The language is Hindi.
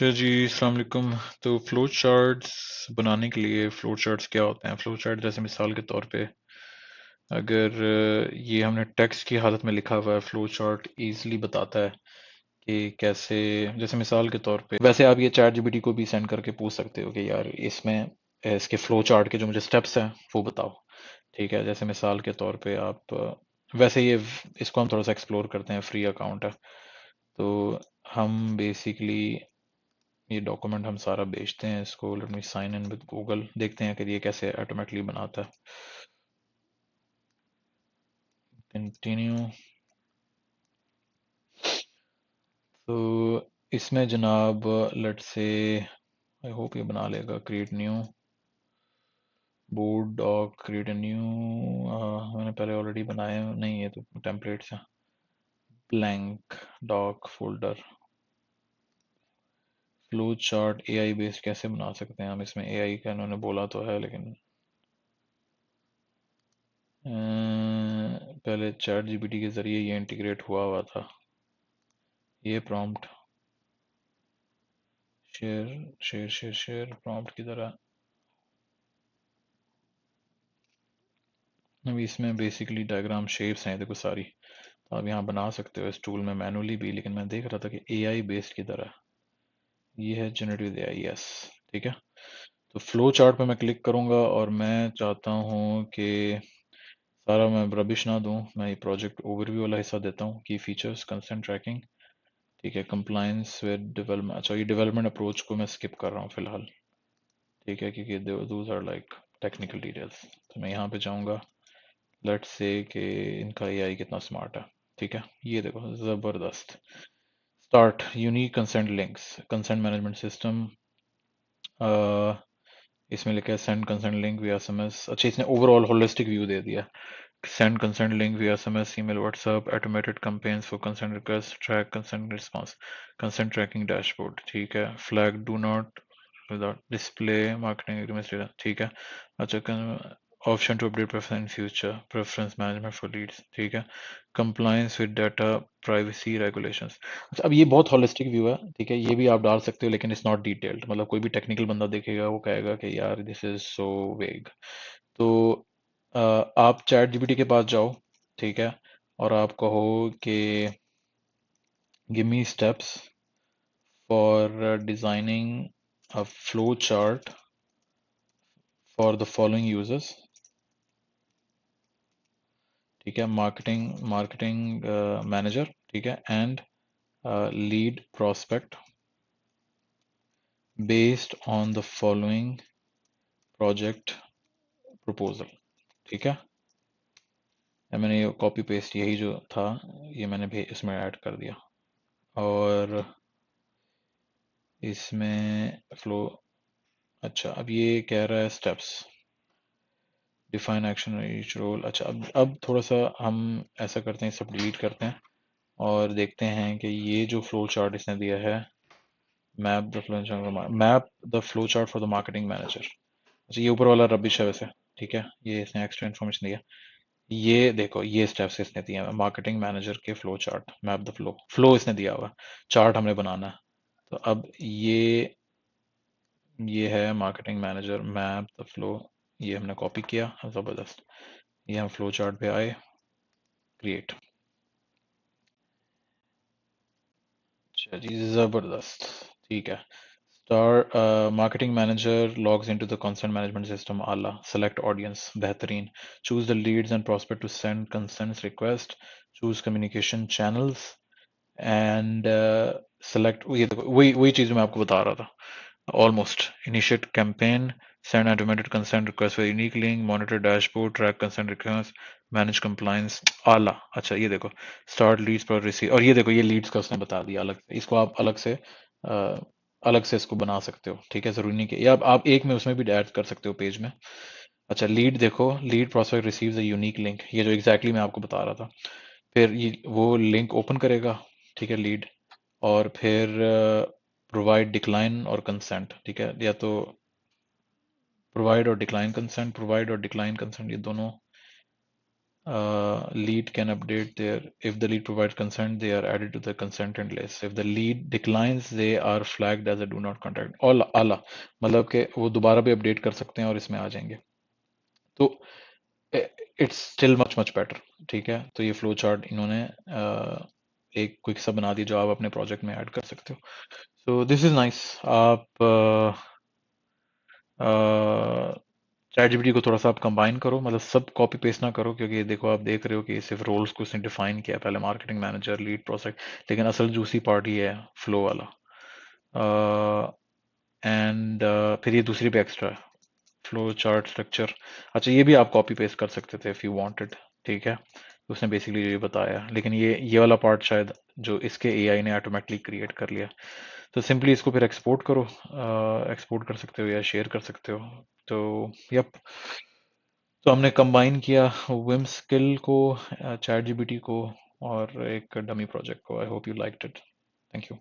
अच्छा जी, अस्सलाम वालेकुम। तो फ्लो चार्ट्स बनाने के लिए फ्लो चार्ट्स क्या होते हैं? फ्लो चार्ट जैसे मिसाल के तौर पे अगर ये हमने टेक्स्ट की हालत में लिखा हुआ है, फ्लो चार्ट इजीली बताता है कि कैसे, जैसे मिसाल के तौर पे वैसे आप ये चैट जीपीटी को भी सेंड करके पूछ सकते हो कि यार इसमें इसके फ्लो चार्ट के जो मुझे स्टेप्स हैं वो बताओ। ठीक है, जैसे मिसाल के तौर पे आप वैसे ये इसको हम थोड़ा सा एक्सप्लोर करते हैं, फ्री अकाउंट है तो हम बेसिकली ये डॉक्यूमेंट हम सारा बेचते हैं इसको। Let me sign in with Google, देखते हैं कि ये कैसे ऑटोमेटिकली बनाता है। कंटिन्यू। तो इसमें जनाब लेट्स से, आई होप ये बना लेगा। Create new board doc, create a new. मैंने पहले ऑलरेडी बनाया नहीं है तो टेम्पलेट से blank doc folder. Flow chart AI based कैसे बना सकते हैं हम? इसमें एआई का इन्होंने बोला तो है लेकिन पहले चैट जीपीटी के जरिए ये इंटीग्रेट हुआ हुआ था। ये prompt share share share share prompt की तरह। अभी इसमें बेसिकली डायग्राम शेप्स हैं देखो सारी, तो आप यहाँ बना सकते हो इस टूल में मैनुअली भी, लेकिन मैं देख रहा था कि एआई बेस्ड की तरह। ये है जनरेटिव एआई, यस। ठीक है, तो फ्लो चार्ट पे मैं क्लिक करूंगा और मैं चाहता हूँ कि सारा मैं रबिश ना दूं, मैं ये प्रोजेक्ट ओवरव्यू वाला हिस्सा देता हूँ की फीचर्स, कंसेंट ट्रैकिंग। ठीक है, कंप्लायंस विद डेवलपमेंट। अच्छा, ये डेवलपमेंट अप्रोच को मैं स्किप कर रहा हूँ फिलहाल। ठीक है, क्योंकि those are like technical details. तो मैं यहाँ पे जाऊँगा, लेट्स से कि इनका एआई कितना स्मार्ट है। ठीक है, ये देखो ज़बरदस्त। Start unique consent links, consent management system. इसमें लिखा है send consent link via SMS. अच्छा, इसने ओवरऑल होलिस्टिक व्यू दे दिया। Send consent link via SMS, email, WhatsApp, automated campaigns for consent request, track consent response, consent tracking dashboard. ठीक है, flag do not without display, marketing agreements. ठीक है, अच्छा, option to update preference in future, preference management for leads. ठीक है, compliance with data privacy regulations. अच्छा, अब ये बहुत होलिस्टिक व्यू है। ठीक है, ये भी आप डाल सकते हो लेकिन इट्स नॉट डिटेल्ड, मतलब कोई भी टेक्निकल बंदा देखेगा वो कहेगा कि यार दिस इज सो वेग। तो आप चैट जीपीटी के पास जाओ, ठीक है, और आप कहो कि give me steps for designing a flow chart for the following users. ठीक है, मार्केटिंग मार्केटिंग मैनेजर, ठीक है, and lead prospect based on the following project proposal. ठीक है, मैंने ये कॉपी पेस्ट यही जो था ये मैंने भी इसमें ऐड कर दिया। और इसमें फ्लो, अच्छा अब ये कह रहा है steps, define action each role. अच्छा, अब थोड़ा सा हम ऐसा करते हैं, सब डिलीट करते हैं और देखते हैं कि ये जो फ्लो चार्ट इसने दिया है, map the flow chart for the marketing manager. अच्छा, ये ऊपर वाला रबिश है वैसे। ठीक है, ये इसने एक्स्ट्रा इन्फॉर्मेशन दिया। ये देखो ये स्टेप्स इसने दिए हैं, मार्केटिंग मैनेजर के flow chart, map the flow, flow इसने दिया हुआ, चार्ट हमने बनाना है। तो अब ये है marketing manager map the flow, ये हमने कॉपी किया, ज़बरदस्त। ये हम फ्लो चार्ट पे आए, क्रिएट। अच्छा जी, ज़बरदस्त। ठीक है, star marketing manager logs into the consent management system, आला, सेलेक्ट ऑडियंस, बेहतरीन, choose the leads and prospect to send consents request, choose communication channels and select. ये देखो वही वही चीज़ मैं आपको बता रहा था almost. Initiate campaign, send automated consent request for unique link, monitor dashboard, track consent request, manage compliance, आला। अच्छा, ये देखो start leads पर receive, और ये देखो ये leads का उसने बता दिया अलग से। इसको आप अलग से इसको बना सकते हो। ठीक है, जरूरी नहीं कि या आप एक में उसमें भी ऐड कर सकते हो पेज में। अच्छा, लीड देखो, lead prospect receives a unique link, ये जो एग्जैक्टली मैं आपको बता रहा था। फिर ये वो लिंक ओपन करेगा, ठीक है, लीड, और फिर प्रोवाइड डिक्लाइन और कंसेंट। ठीक है, या तो प्रोवाइड और डिक्लाइन कंसेंट, प्रोवाइड और डिक्लाइन कंसेंट, ये दोनों Lead can update their, if the lead provides consent, they are added to the consented list. If the lead declines, they are flagged as a do not contact. और आला मतलब कि वो दोबारा भी अपडेट कर सकते हैं और इसमें आ जाएंगे. तो it's still much much better. ठीक है, तो ये फ्लो चार्ट इन्होंने एक क्विक सा बना दिया जो आप अपने प्रोजेक्ट में ऐड कर सकते हो. So this is nice. आप चैट जीपीटी को थोड़ा सा आप कंबाइन करो, मतलब सब कॉपी पेस्ट ना करो, क्योंकि देखो आप देख रहे हो कि सिर्फ रोल्स को उसने डिफाइन किया, पहले मार्केटिंग मैनेजर, लीड, प्रोजेक्ट, लेकिन असल जूसी पार्ट ये है फ्लो वाला. एंड फिर ये दूसरी भी एक्स्ट्रा है, फ्लो चार्ट स्ट्रक्चर. अच्छा, ये भी आप कॉपी पेस्ट कर सकते थे इफ यू वांटेड. ठीक है, उसने बेसिकली ये बताया, लेकिन ये वाला पार्ट शायद जो इसके एआई ने ऑटोमेटिकली क्रिएट कर लिया. तो सिंपली इसको फिर एक्सपोर्ट करो, एक्सपोर्ट कर सकते हो या शेयर कर सकते हो. तो यप, तो हमने कंबाइन किया विम स्किल को, चैट जीपीटी को, और एक डमी प्रोजेक्ट को. I hope you liked it. Thank you.